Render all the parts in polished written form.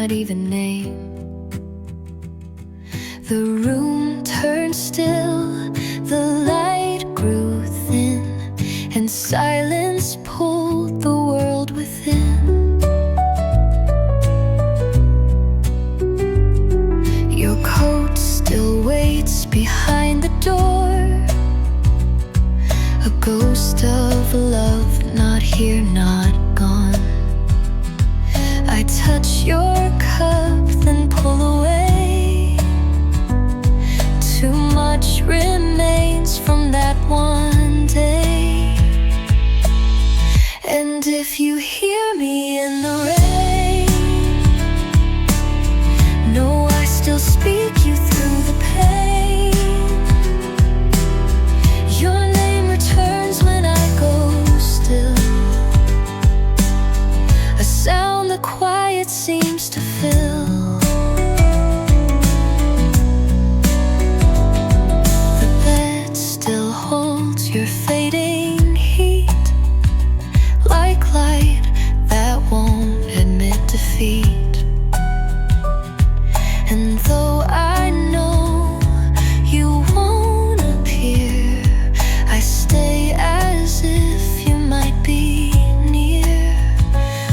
not even name. The room turned still, the light grew thin, and silence pulled the world within. Your coat still waits behind the door, a ghost of love, not here, not gone. I touch your cup, then pull away. Too much remains from that one day. And if you hear me in the rain, know I still speak you through the pain. Your name returns when I go still, a sound the quiet seems to fill. The bed still holds your fading heat, like light that won't admit defeat. And though I know you won't appear, I stay as if you might be near.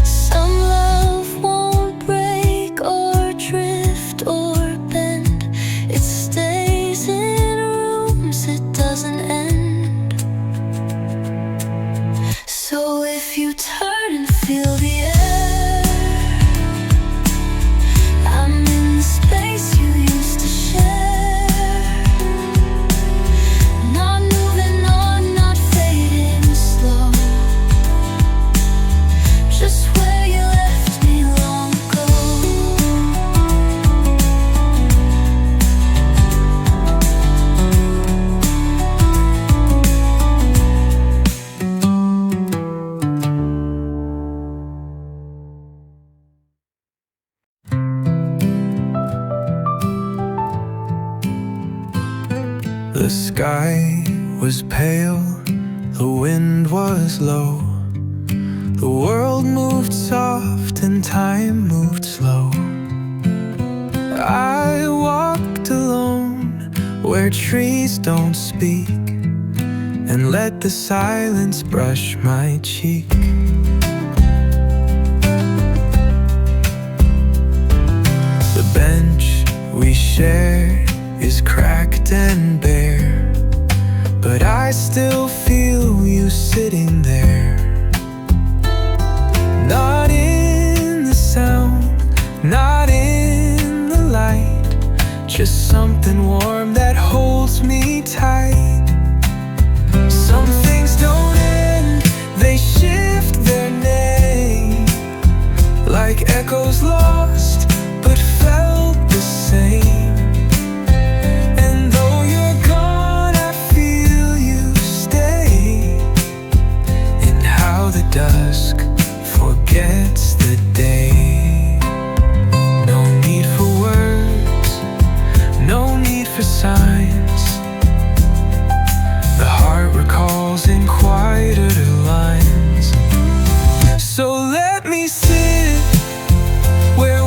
Some love won't break or drift or bend, it stays in rooms, it doesn't end. So if you turn and feel the air, I'm in the space you used to share. Not moving on, not fading slow, just where you left me long ago. The sky was pale, the wind was low, the world moved soft and time moved slow. I walked alone where trees don't speak, and let the silence brush my cheek. The bench we shared is cracked and bare, but I still feel you sitting there. Not in the sound, not in the light, just something warm that holds me tight. Some things don't end, they shift their name, like echoes lost but felt the same. Dusk forgets the day. No need for words, no need for signs. The heart recalls in quieter lines. So let me sit where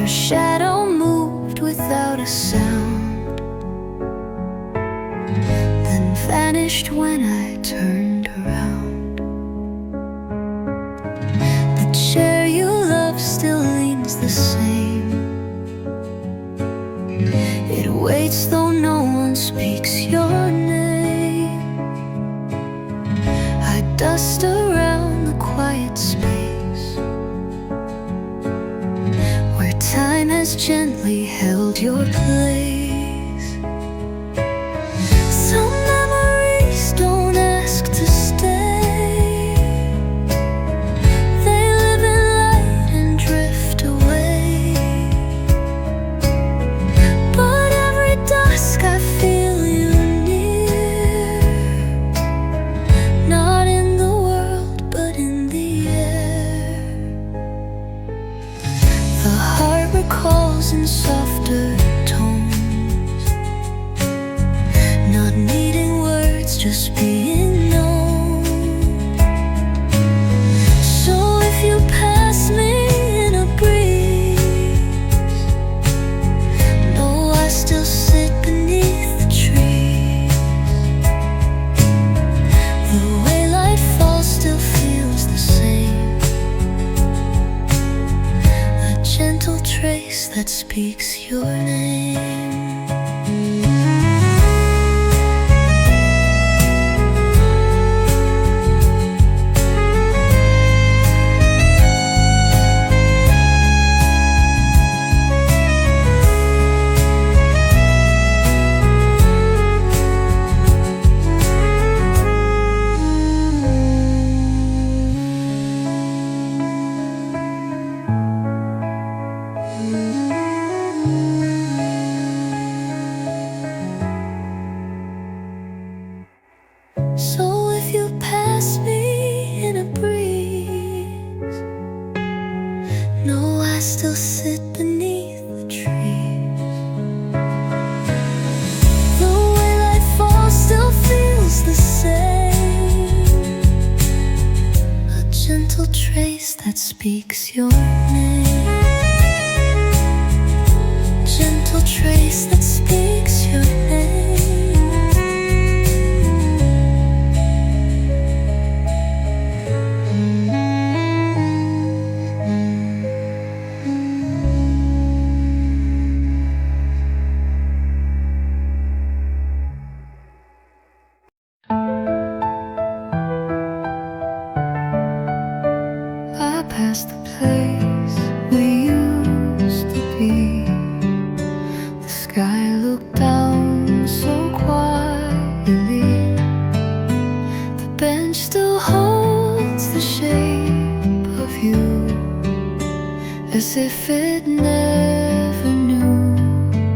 Your shadow moved without a sound, then vanished when I turned around. The chair you love still leans the same. It waits though no one speaks your name. I dust around the quiet space where time has gently held your place. Some memories don't ask to stay. They live in light and drift away. But every dusk I feel you near, not in the world but in the air. The heart recalls in softer tones, not needing words, just being known. So if you pass me in a breeze, know I still sit beneath the trees. The way light falls still feels the same, a gentle trace that speaks your name. So if you pass me in a breeze, know I still sit beneath the trees. The way light falls still feels the same, a gentle trace that speaks your name. Gentle trace that speaks your name. I passed the place we used to be. The sky looked down so quietly. The bench still holds the shape of you, as if it never knew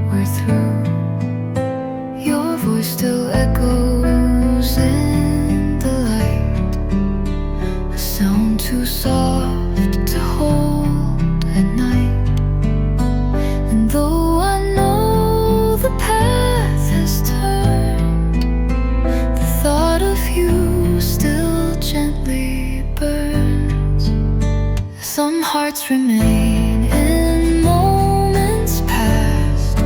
we're through. Your voice still echoes in the light, a sound too soft to hold at night. And though I know the path has turned, the thought of you still gently burns. Some hearts remain in moments past,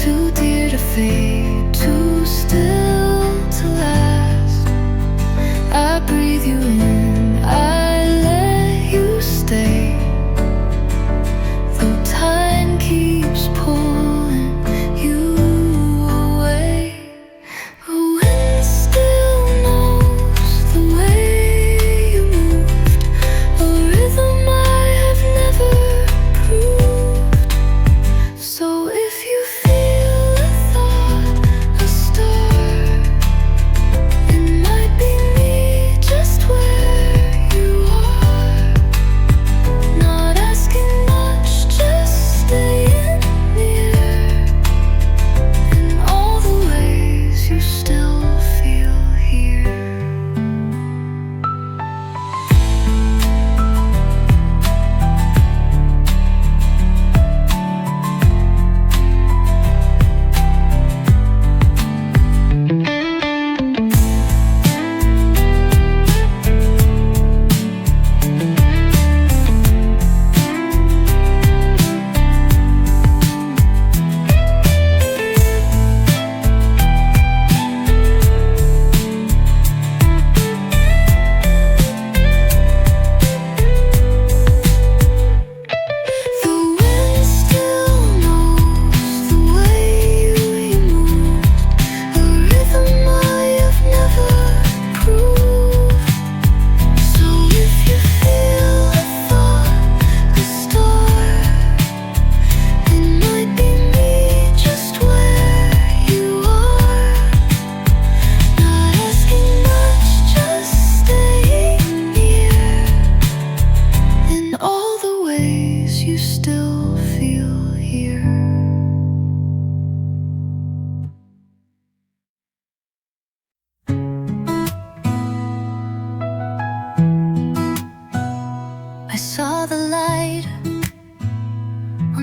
too dear to fade, too still to last. I breathe you in, I let you stay, though time keeps pulling you away. The wind still knows the way you moved, a rhythm I have never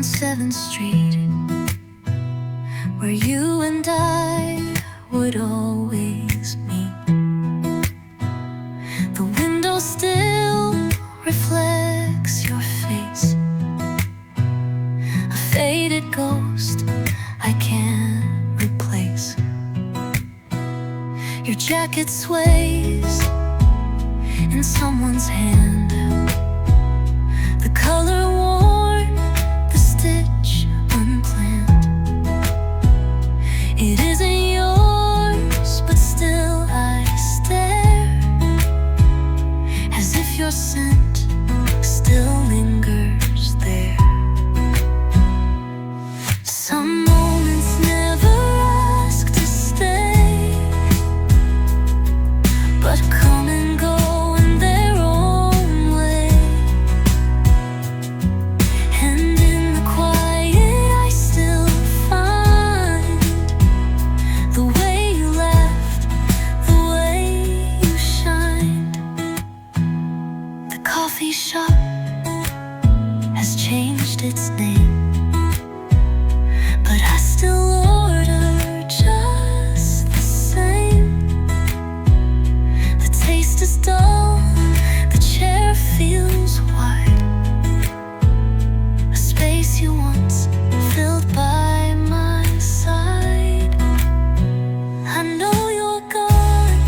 on 7th Street, where you and I would always meet. The window still reflects your face, a faded ghost I can't replace. Your jacket sways in someone's hand, the color worn, the stitch unplanned. It isn't yours, but still I stare, as if your scent still lingers there. Some moments never ask to stay, but come and go in their own way. And in the quiet I still find the way you left, the way you shined. The coffee shop has changed its name, but I still order just the same. The taste is dull, the chair feels wide, a space you once filled by my side. I know you're gone,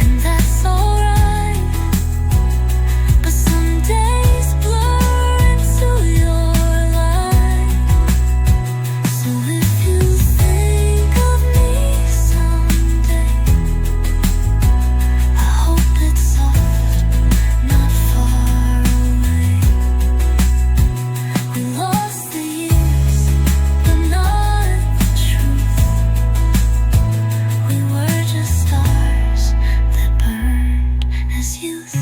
and that's alright, but some days blur into your life. So if you think of me someday, I hope it's soft, not far away. We lost the years, but not the truth. We were just stars that burned as youth.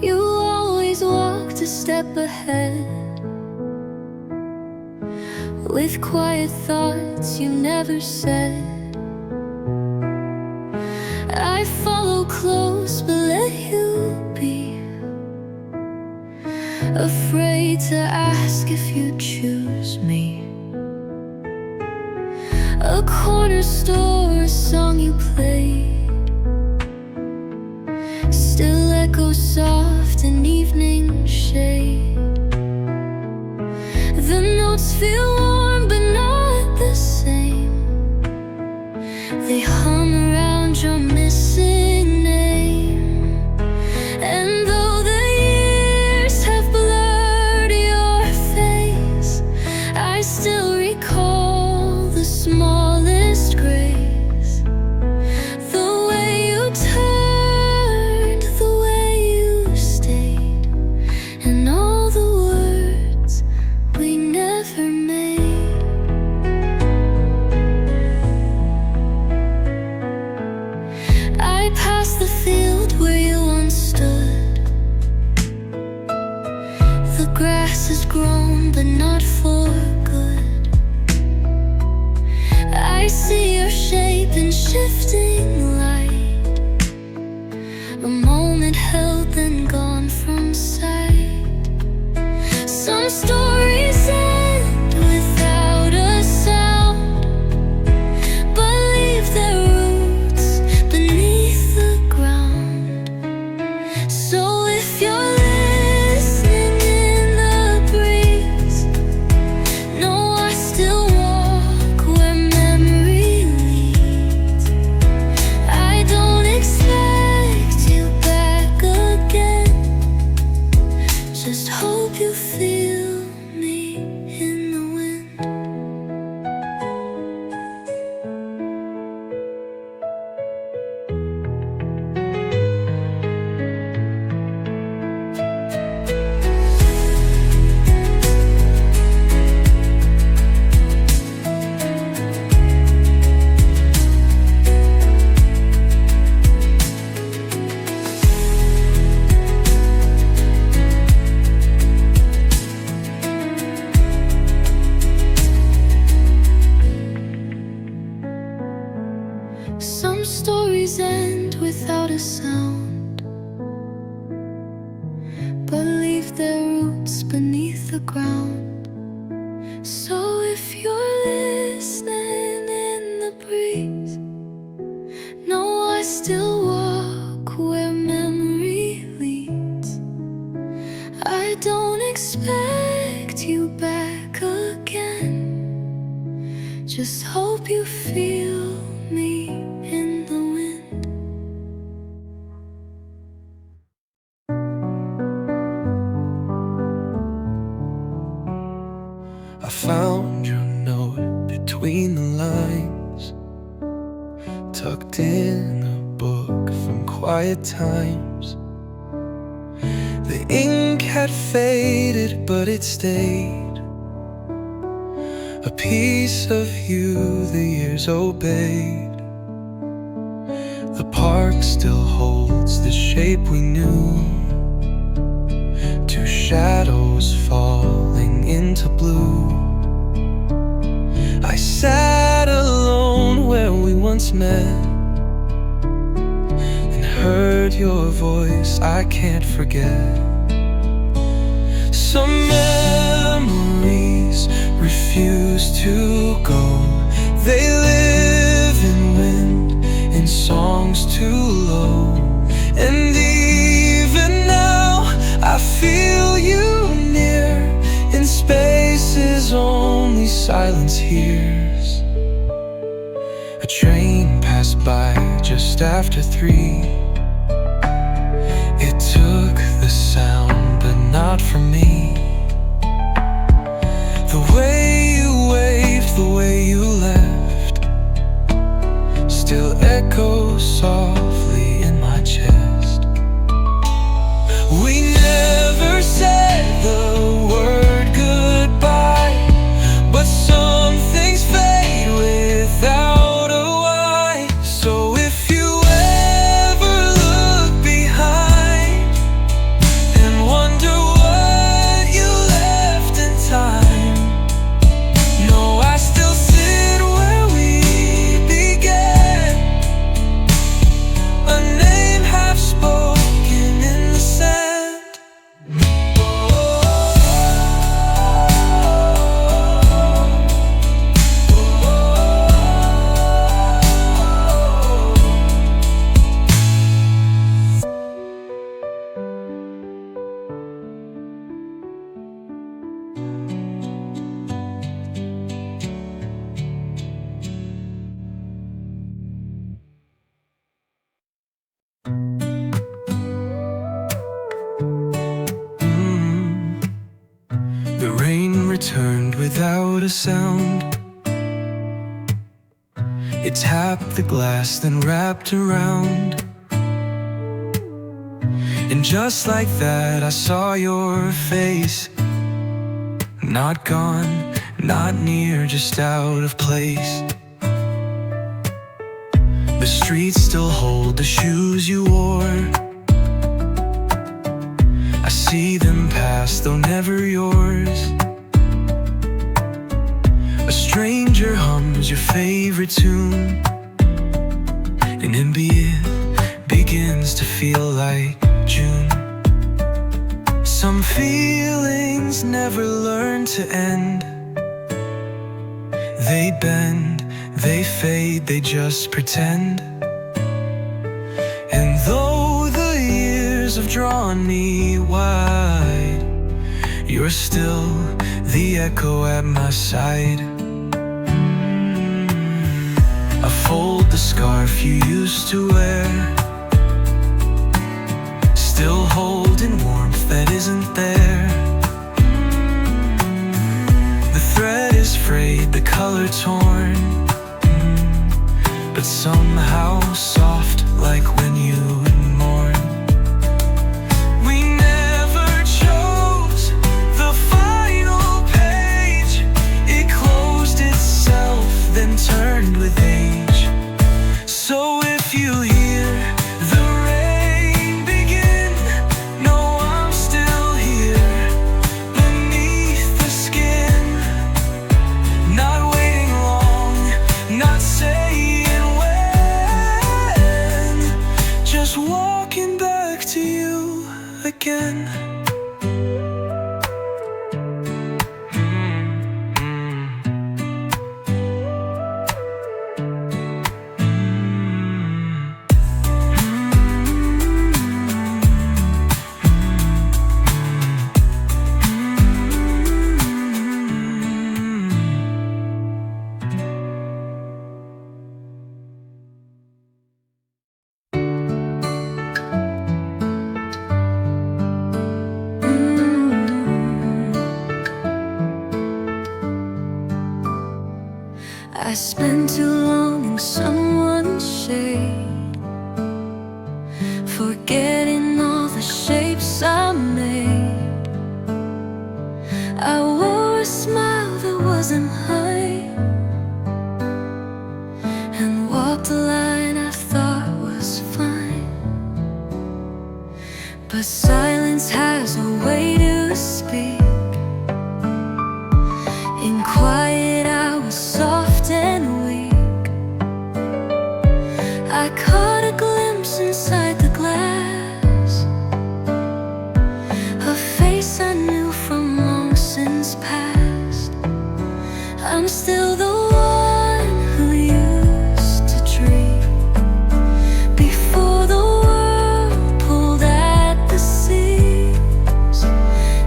You always walked a step ahead, with quiet thoughts you never said. I follow close but let you be, afraid to ask if you choose me. A corner store, a song you played, still echoes soft in evening shade. The notes feel warm but not the same. They hum around your missing name. And though the years have blurred your face, I still recall the smallest grace. The way you turned, the way you stayed, and all the words we never made. I passed the field where you once stood. The grass has grown, but not for good. I see your shape in shifting light, a moment held then gone from sight. Some stories end without a sound, but leave their roots beneath the ground. So if you're listening in the breeze, know I still walk where memory leads. I don't expect you back again, the ground. So if you're listening in the breeze, know I still walk where memory leads. I don't expect you back again, just hope you feel me in the wind. I found your note between the lines, tucked in a book from quiet times. The ink had faded, but it stayed. A piece of you the years obeyed. The park still holds the shape we knew, two shadows falling into blue. I sat alone where we once met and heard your voice I can't forget. Some memories refuse to go. They live in wind, in songs too low. And even now I feel you near, in spaces only silence hears. A train passed by just after 3. It took the sound, but not from me. The way you waved, the way you left, still echoes softly in my chest. We never said the word goodbye, but some things fade without a why. So if you ever look behind and wonder what you left in time, no, I still sit where we began, a name half spoken in the sand. The rain returned without a sound. It tapped the glass, then wrapped around. And just like that, I saw your face. Not gone, not near, just out of place. The streets still hold the shoes you wore. I see them pass, though never yours. A stranger hums your favorite tune, and in it begins to feel like June. Some feelings never learn to end. They bend, they fade, they just pretend. And though the years have drawn me wide, you're still the echo at my side. I fold the scarf you used to wear, still holding warmth that isn't there. The thread is frayed, the color torn, but somehow soft like when you mourn. We never chose the final page. It closed itself, then turned with age. So if you hear the rain begin, know I'm still here beneath the skin. Not waiting long, not saying when, just walking back to you again. shade, forgetting all the shapes I made. I wore a smile that wasn't mine and walked a line I thought was fine. But silence has a way to speak. In quiet I was soft and weak. I caught a glimpse inside the glass, a face I knew from long since past. I'm still the one who used to dream before the world pulled at the seams.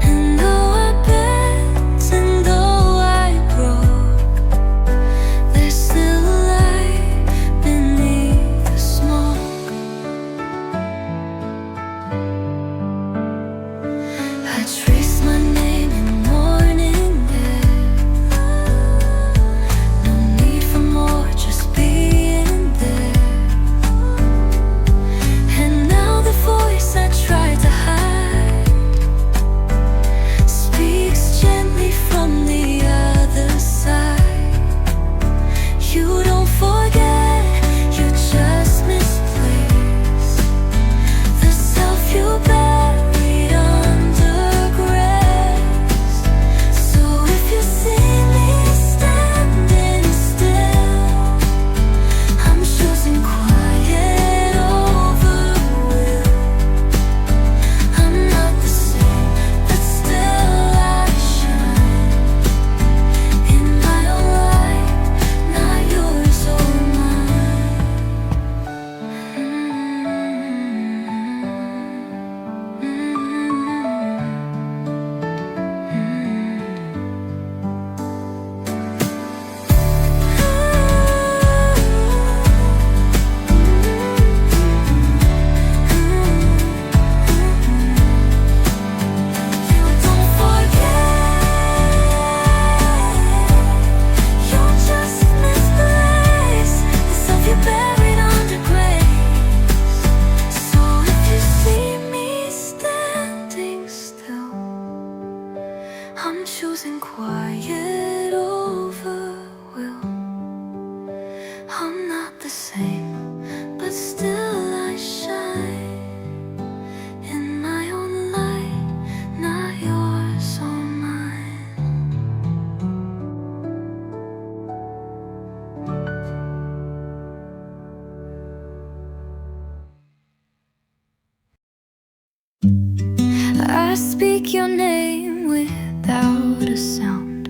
And though I bent and though I broke, there's still a light beneath the smoke. I traced my name in morning air. No need for more, just being there. And now the voice I tried to hide speaks gently from the other side. You don't forget, you just misplace the self you buried under grass. So if you see me standing still, I'm choosing quiet over will. I'm not the same, but still I shine in my own light, not yours or mine. You don't forget, you just misplace the self you buried under grace. So if you see me standing still, I'm choosing quiet over will. I'm not the same, but still I shine in my own light, not yours or mine. I speak your name without a sound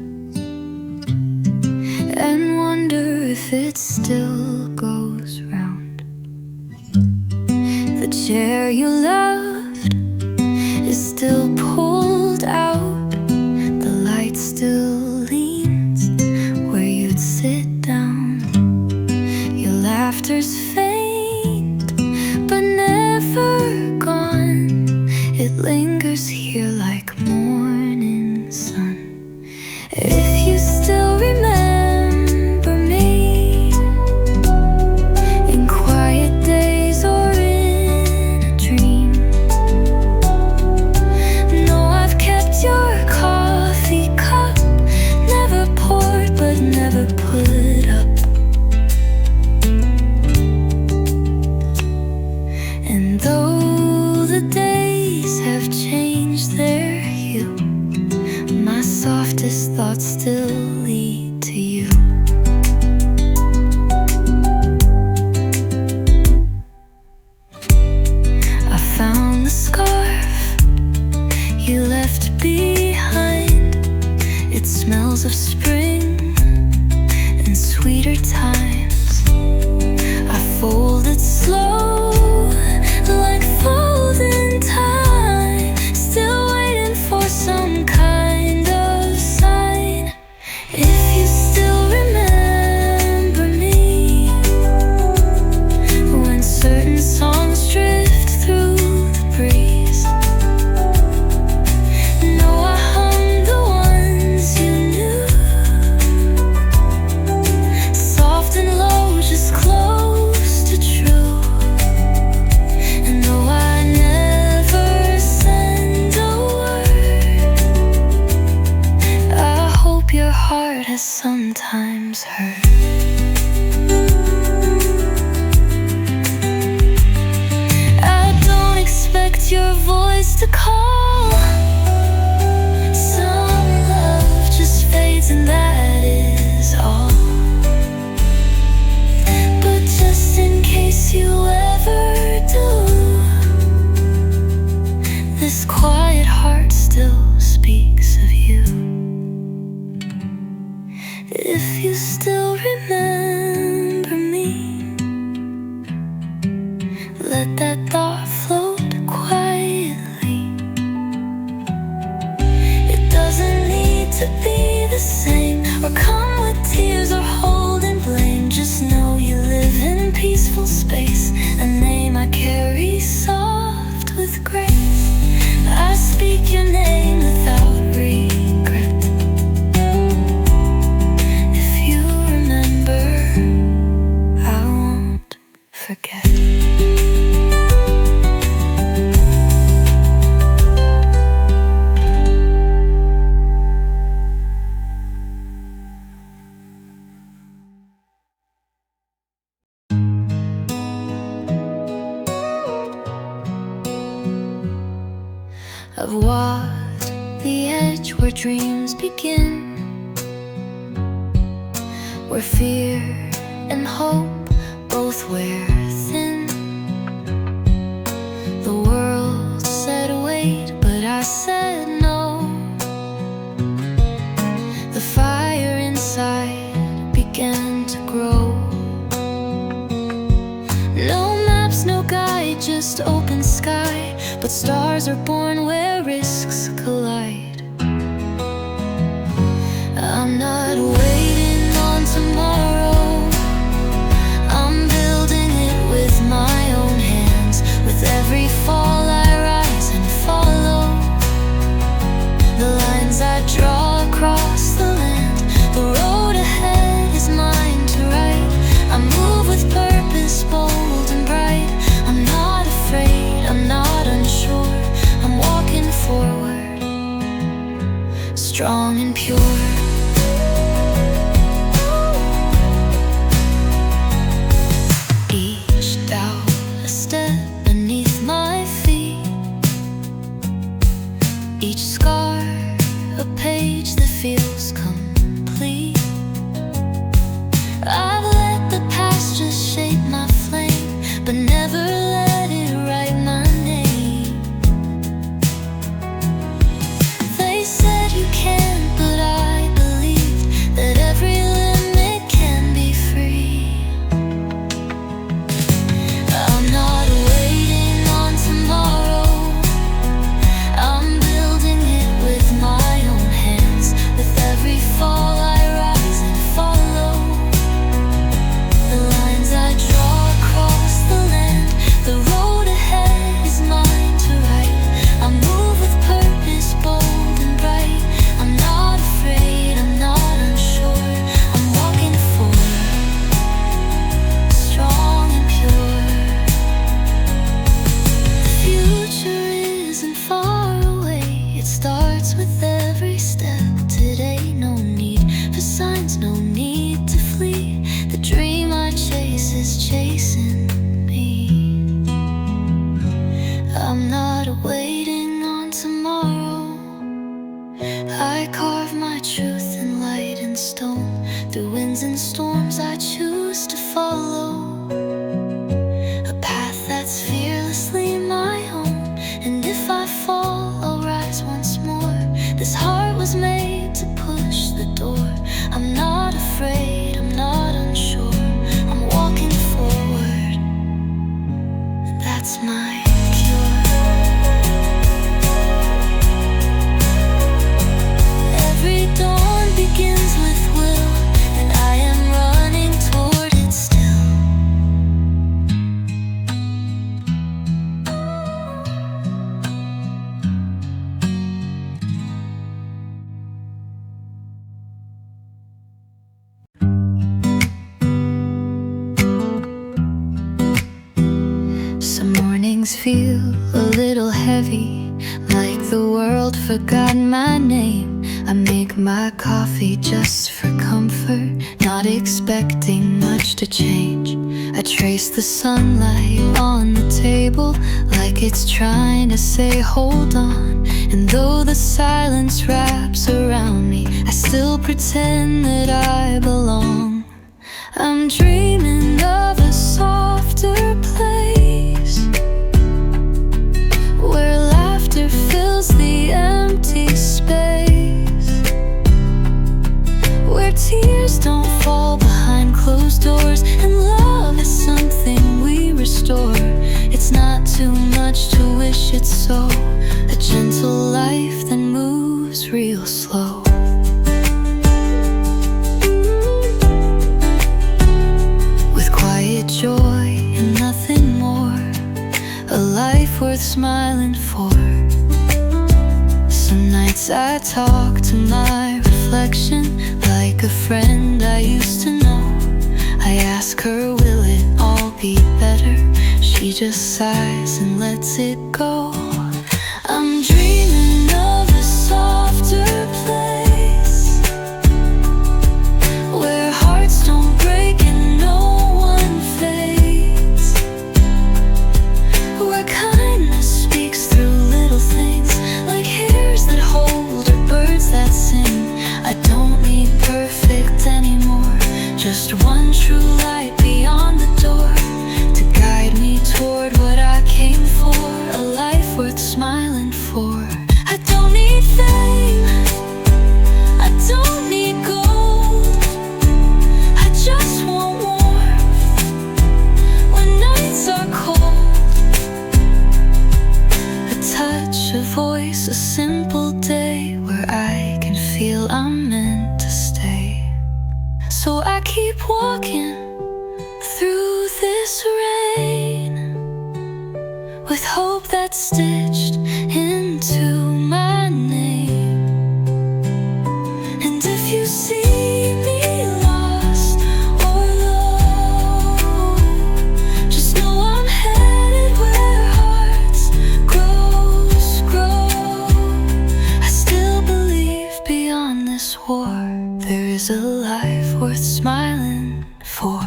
and wonder if it still goes round. The chair you loved is still pulled out. The light still leans where you'd sit down. Your laughter's faint but never gone. It lingers here like morning sun. If you still remember me in quiet days or in a dream, know I've kept your coffee cup, never poured but never put up. And though the days have changed their hue, my softest thoughts still lead to you. I found the scarf you left behind. It smells of spring and sweeter times. I fold it slow, like folding time, still waiting for some kind of sign. If you still remember me when certain songs drift through the breeze, know I hung the ones you knew, soft and to call. Some love just fades and that is all. But just in case you ever do, this quiet heart still speaks of you. If you still remember me, let that thought float quietly. It doesn't need to be the same, or come with tears or holding blame. Just know you live in peaceful space, a name I carry soft with grace. I speak your name without regret. If you remember, I won't forget. I've walked the edge where dreams begin, where fear and hope both wear thin. The world said wait, but I said no. The fire inside began to grow. No maps, no guide, just open sky. But stars are born where risks collide. I'm not waiting on tomorrow, I'm building it with my own hands. With every fall I rise and follow the lines I draw across the land. The road ahead is mine to write. I move with purpose, bold and bright. I'm not afraid, I'm not unsure, I'm walking forward, strong and pure. Each doubt a step beneath my feet, each scar a page that feels complete. I've let the past just shape my flame, but never let it write my name. They said you can't, but I believed that every limit can be free. I'm not waiting on tomorrow, I'm building it with my own hands. With every fall I rise and follow the lines I draw across the land. The road ahead is mine to write. I move with purpose, bold and bright. I'm not afraid, I'm not unsure, I'm walking forward, strong and pure. The future isn't far away, it starts with every step today. No need for signs, no need to flee. The dream I chase is chasing me. I'm not waiting on tomorrow, I carve my truth in light and stone. Through winds and storms I choose to follow a path that's fearlessly my own. And if I fall, I'll rise once more. This heart was made to push the door. I'm not afraid, I'm not unsure, I'm walking forward. That's my cure. Every dawn begins with will, and I am running toward it still. Some mornings feel a little heavy, like the world forgot my name. I make my coffee just for comfort, not expecting much to change. I trace the sunlight on the table like it's trying to say hold on. And though the silence wraps around me, I still pretend that I belong. I'm dreaming of a softer place where laughter fills the empty space, where tears don't fall behind closed doors, and love is something we restore. It's not too much to wish it so, a gentle life that moves real slow. With quiet joy and nothing more, a life worth smiling for. Some nights I talk to my reflection like a friend I used to know. I ask her, will it all be better? She just sighs and lets it go. I'm dreaming of a softer place where hearts don't break and no one fades, where kindness speaks through little things, like hairs that hold or birds that sing. I don't need perfect anymore, just one true light beyond the door to guide me toward what I came for, a life worth smiling for. I don't need fame, I don't need gold, I just want warmth when nights are cold. A touch, a voice, a simple day where I can feel I'm meant to stay. So I keep walking through this rain with hope that's stitched into my name. And if you see me lost or low, just know I'm headed where hearts grow. I still believe beyond this war there is a life worth smiling for.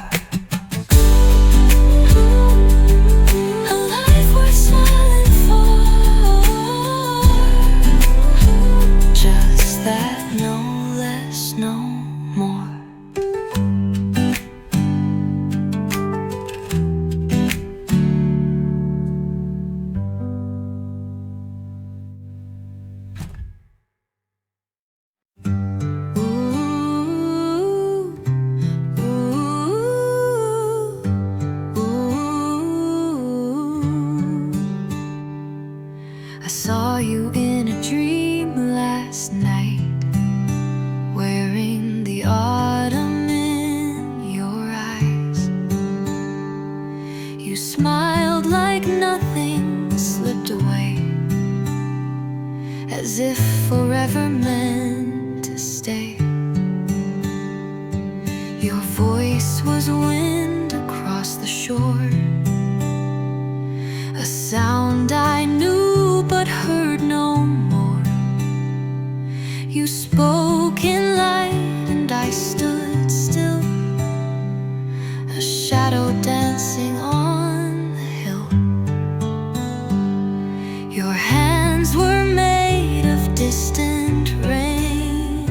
I saw you in a dream last night, wearing the autumn in your eyes. You smiled like nothing slipped away, as if forever meant to stay. Your voice was wind across the shore, a sound I knew but heard no more. You spoke in light and I stood still, a shadow dancing on the hill. Your hands were made of distant rain,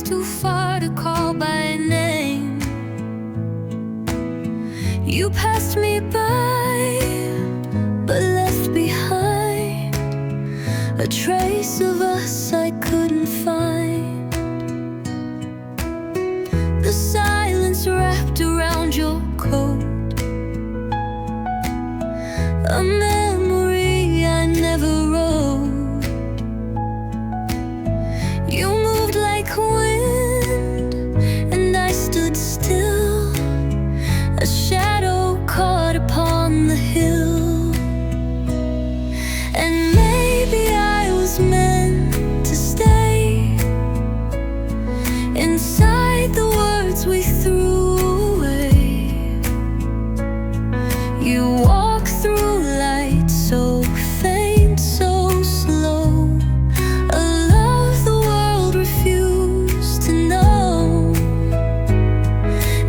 was too far to call by name. You passed me by, but left behind a trace of us I couldn't find. The silence wrapped around your coat, a memory I never wrote. You moved like wind, and I stood still, a shadow caught upon the hill. And maybe I was meant to stay inside the words we threw away. You walk through light so faint, so slow, a love the world refused to know.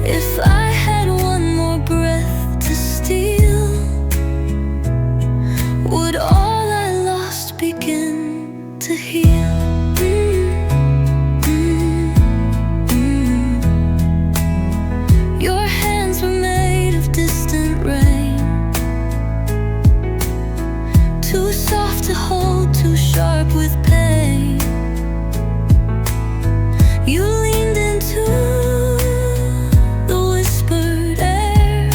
If I had one more breath to steal, would all I lost begin to heal? Your hands were made of distant rain, too soft to hold, too sharp with pain. You leaned into the whispered air,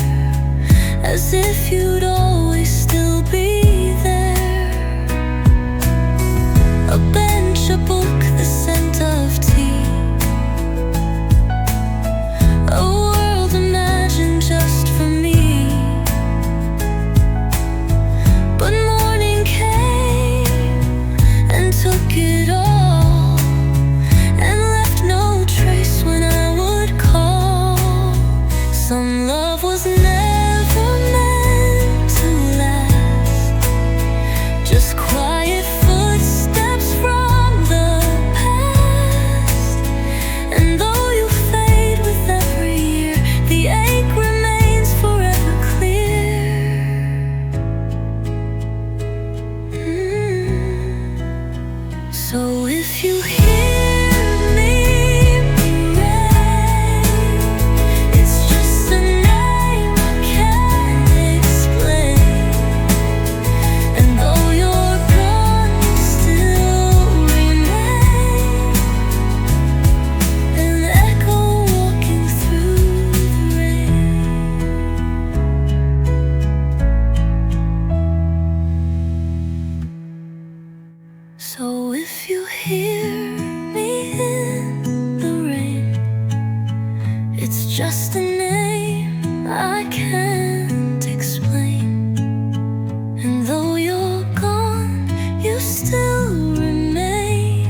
as if you'd always still be there. A bench, a book, the scent of tea, a world imagined just for me. But morning came and took it all, and left no trace when I would call. Some love was never meant to last, just quiet footsteps from the past. And though you fade with every year, the ache remains forever clear. So if you hear me rain, it's just a name I can't explain. And though you're gone, you still remain, an echo walking through the rain. So if you hear me in the rain, it's just a name I can't explain. And though you're gone, you still remain,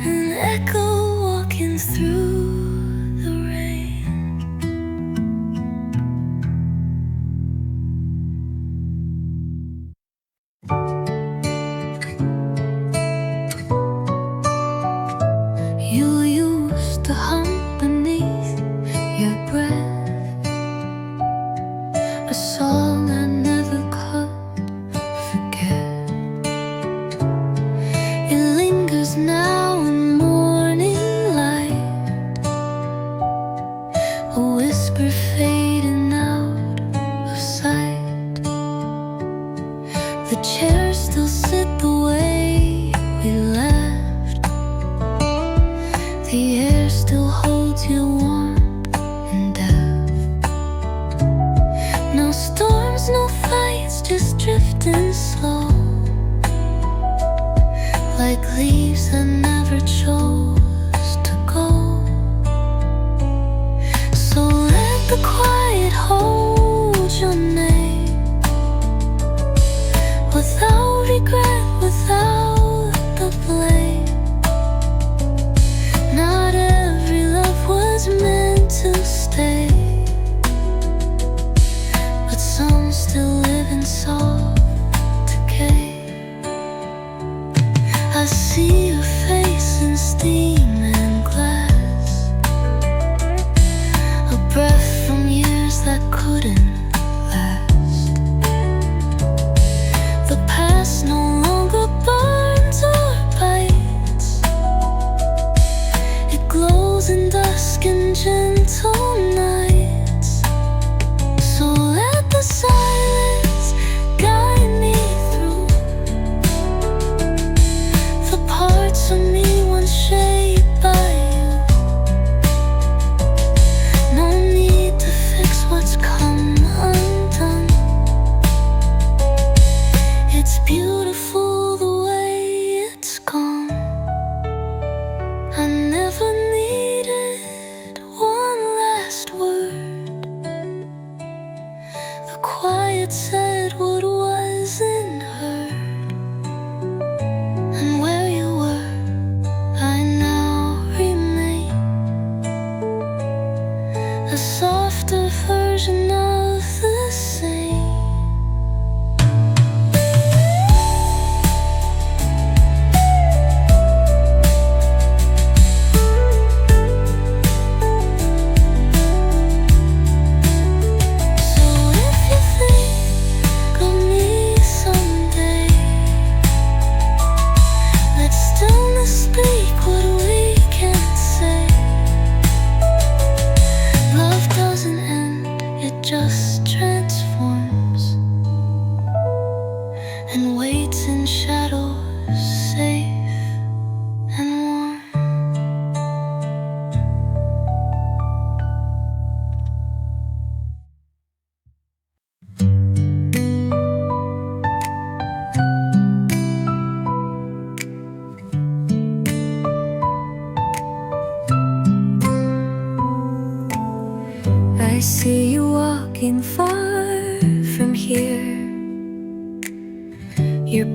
an echo walking through the rain. You used to hum beneath your breath, a song I never could forget. It lingers now in morning light, a whisper fading out of sight. The chairs still sit the way we left, the air still holds you warm and depth. No storms, no fights, just drifting slow, like leaves that never chose to go. So let the quiet hold your name, without regret, without the blame. Not every love was meant to stay, but some still live in soft decay. I see your face in steam and glass, a breath from years that couldn't last. The past no longer burns or bites,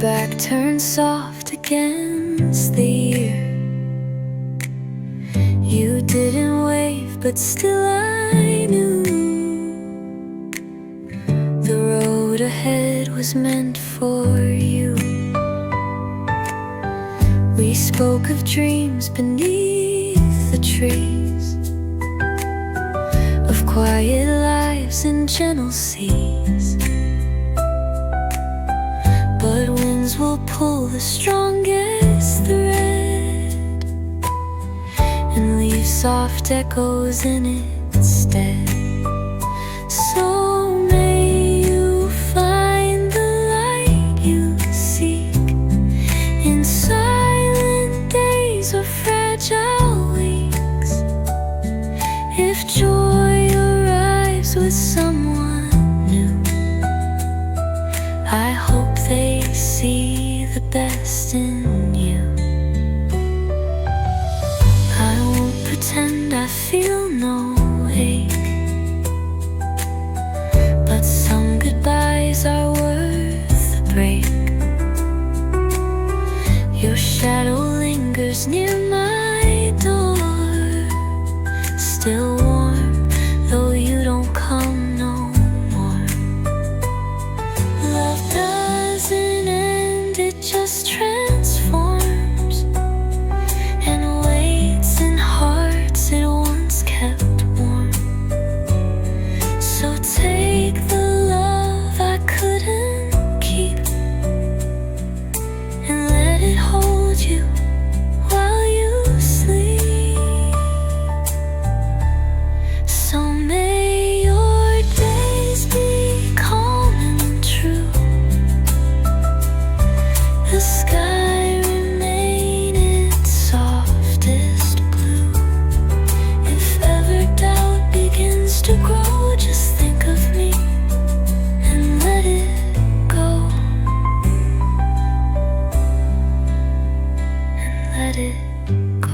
back turned soft against the year. You didn't wave, but still I knew the road ahead was meant for you. We spoke of dreams beneath the trees, of quiet lives in gentle seas. But winds will pull the strongest thread and leave soft echoes in its stead. So may you find the light you seek in silent days or fragile weeks. If joy arrives with someone new, I hope they see the best in you. I won't pretend I feel no ache, but some goodbyes are worth the break. Your shadow lingers near my door, still warm, though you don't come no more. Love doesn't end, it just transforms and waits in hearts it once kept warm. So take the love I couldn't keep and let it hold you while you sleep. So may your days be calm and true, the sky remain its softest blue. If ever doubt begins to grow, just think of me and let it go, and let it go.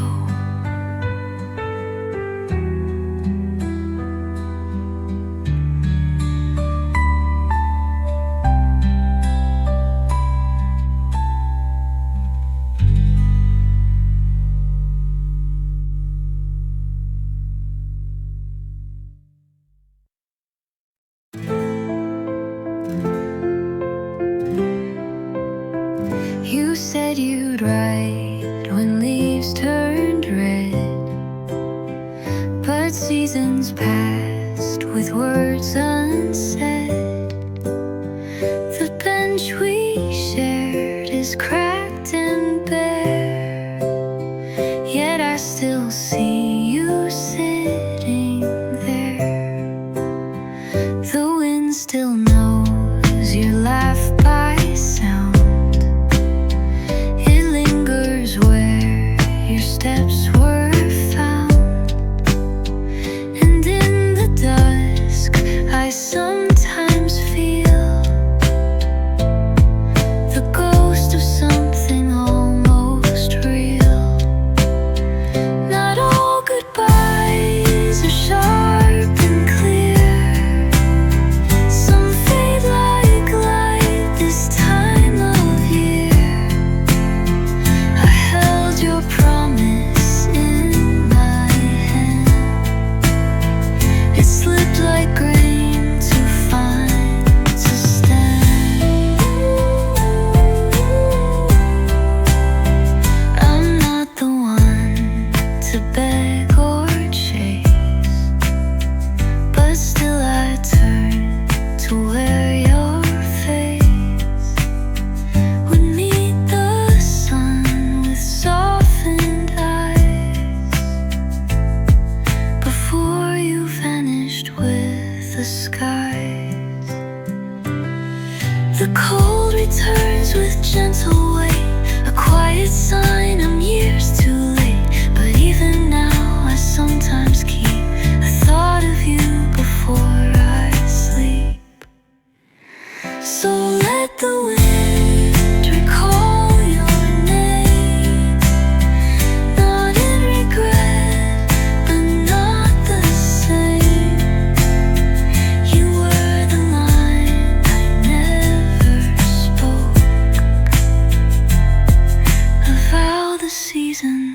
You said you'd write when leaves turned red, but seasons passed with words unsaid. The bench we shared is cracked and bare, yet I still see you sitting there. The wind still knows your laugh by sound. It lingers where your steps were found. And in the dusk I sometimes feel the ghost of something almost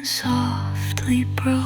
softly broke.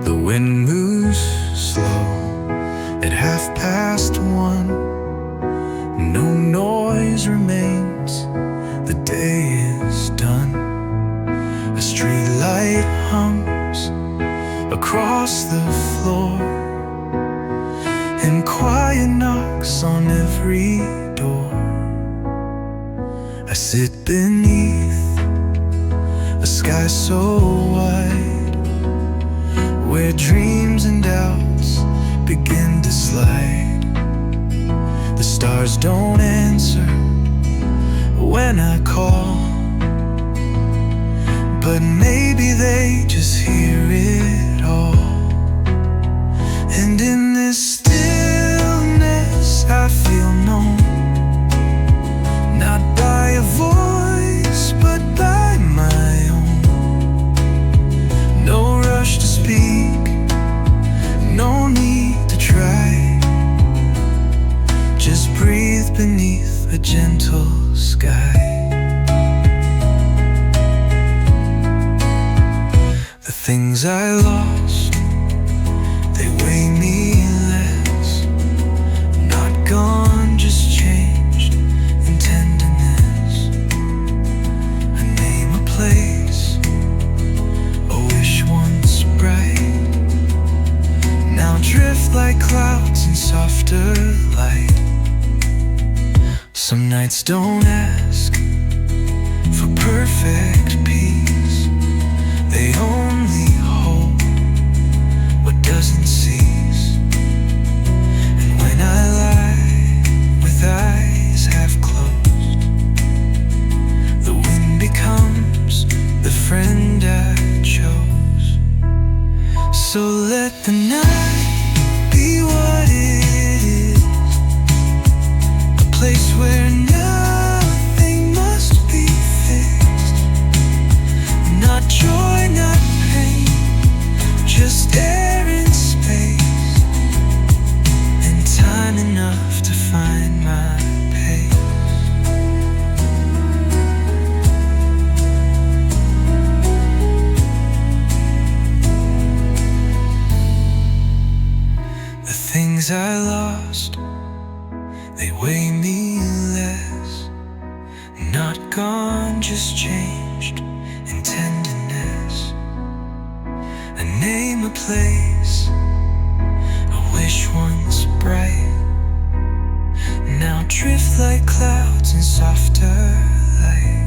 The wind moves slow at 1:30. No noise remains, the day is done. A street light hums across the floor, and quiet knocks on every door. I sit beneath a sky so wide, where dreams and doubts begin to slide. The stars don't answer when I call, but maybe they just hear it all. And in this stillness I feel known, not by a voice but by my own. No rush to speak, no need to try, just breathe beneath a gentle sky. The things I lost, they weigh me less. Not gone, just changed in tenderness. A name, a place, a wish once bright, now drift like clouds in softer light. Some nights don't ask for perfect peace, they only hold what doesn't cease. And when I lie with eyes half closed, the wind becomes the friend I chose. So let the night be what it is, a place where nothing must be fixed. Not joy, not pain, just air and space, and time enough to find my pace. The things I lost, they weigh me less. Not gone, just changed in tenderness. A name, a place, a wish once bright, now drift like clouds in softer light.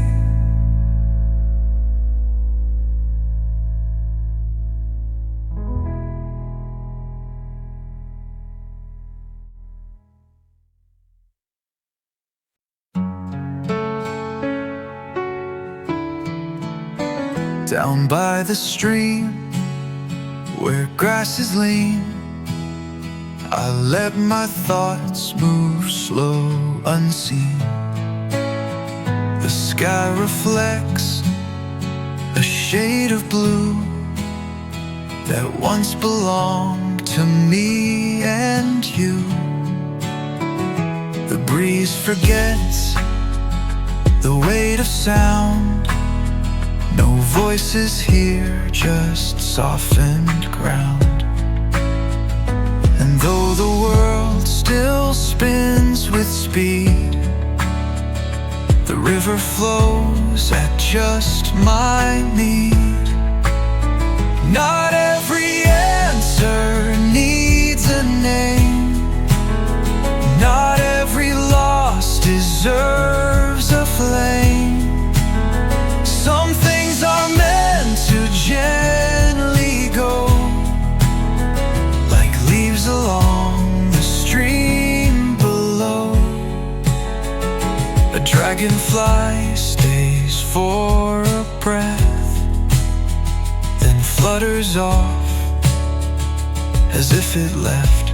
Down by the stream, where grass is lean, I let my thoughts move slow, unseen. The sky reflects a shade of blue that once belonged to me and you. The breeze forgets the weight of sound, no voices here, just softened ground. And though the world still spins with speed, the river flows at just my need. Not every answer needs a name, not every loss deserves a flame. Some things are meant to gently go, like leaves along the stream below. A dragonfly stays for a breath, then wanders off as if it left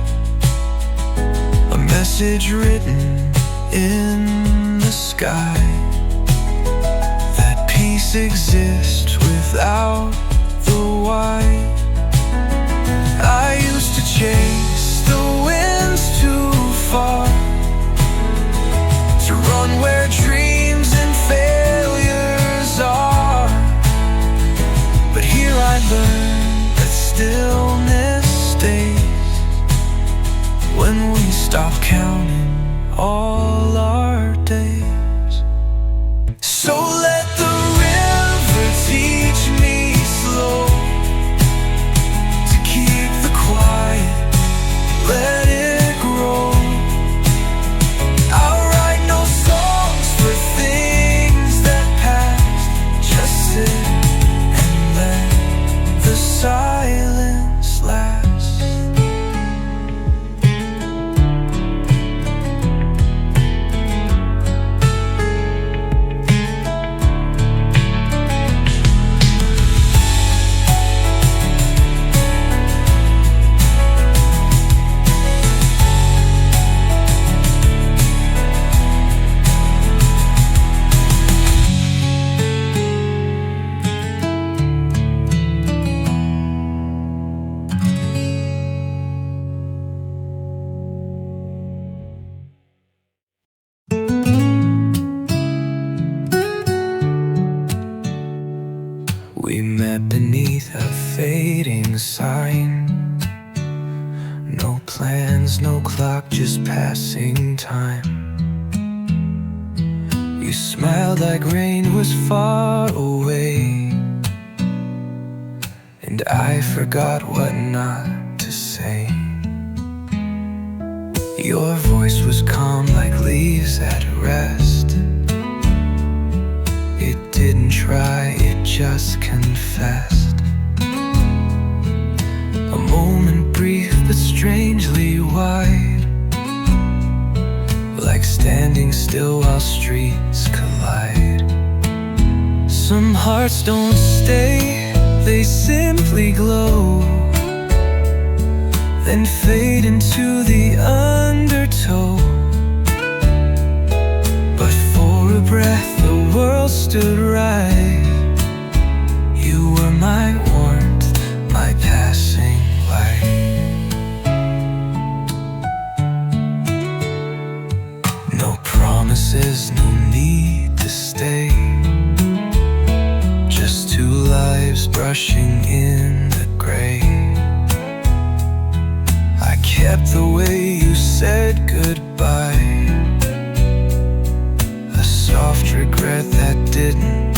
a message written in the sky, that peace exists without the why. I used to chase the winds too far, to run where dreams and failures are. But here I learned that stillness stays when we stop counting all our days. So let the river teach me slow to keep the quiet, let it grow. I'll write no songs for things that passed, just sit and let the silence last. We met beneath a fading sign. No plans, no clock, just passing time. You smiled like rain was far away, and I forgot what not to say. Your voice was calm like leaves at rest. It didn't try, it just confessed. A moment brief but strangely wide, like standing still while streets collide. Some hearts don't stay, they simply glow, then fade into the undertow. But for a breath the world stood right. You were my warmth, my passing light. No promises, no need to stay, just two lives brushing in the gray. I kept the way you said goodbye, a soft regret that didn't